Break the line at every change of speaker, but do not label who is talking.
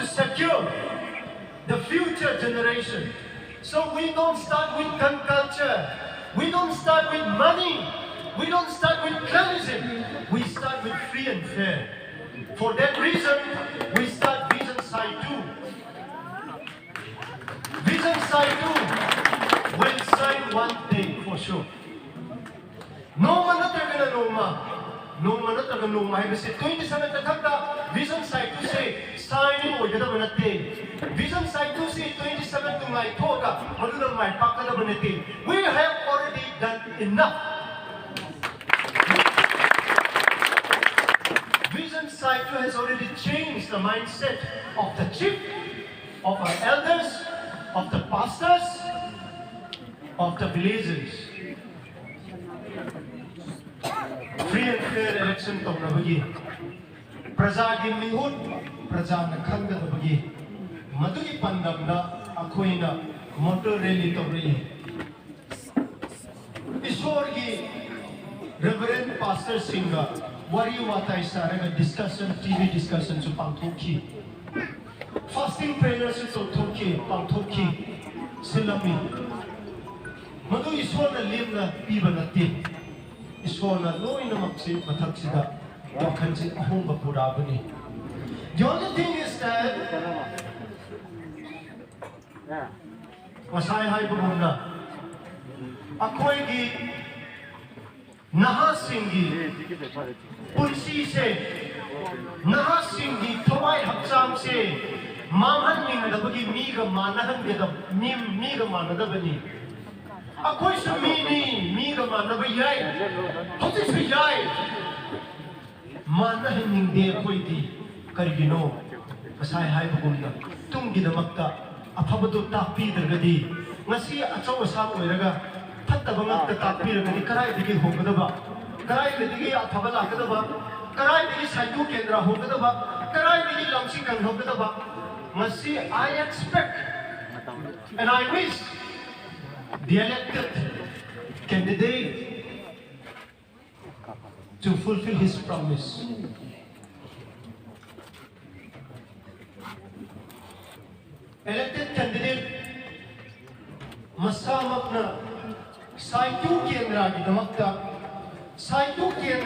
to secure the future generation. So we don't start with gun culture. We don't start with money. We don't start with cleansing. We start with free and fair. For that reason, we start Vision Saitu. Vision Saitu will sign one thing for sure. No man na taga no ma. I say 27 takakta Vision Saitu say signing o yada manate. Vision Saitu say 27 to my toga maduna my pakada manate. We have already done enough. Vision Saitu has already changed the mindset of the chief, of our elders, of the pastors, of the villagers. Free and fair election to nabagi. Praja gi mihut, praja na khanga nabagi. Madugi pandam na akoi na motor rally to rahi. Ishwar gi Reverend Pastor Singha wari wata isaraga discussion, TV discussion su pangthoki. Fasting prayers su pangthoki. Silami. Madu Ishwar na lim na piba natin. Ishwar na loy na maksi mataksida dokansi ahong bapurabani. The only thing is that masay hay bumuna. Akoy gi nahasingi pulsi se nahasingi thawai hakcham se mamhan ning dabagi miga manahan gedam miga manadabani. Akoy sa miga manabayay hoti sa yay manahan ning de akoy di karigino masay hay bumuna tung gidamakta apabado tapi dagadi ngasi achaw asam oiraga fattaba ngakta takpiragadi karai digi hogadaba karai digi afaba lakadaba karai digi Saitu kendra hogadaba karai digi lamsing kan hogadaba ngasi I expect and I wish the elected candidate to fulfill his promise. Elected candidate masamak na Saitu kendra gi damakta Saitu kendra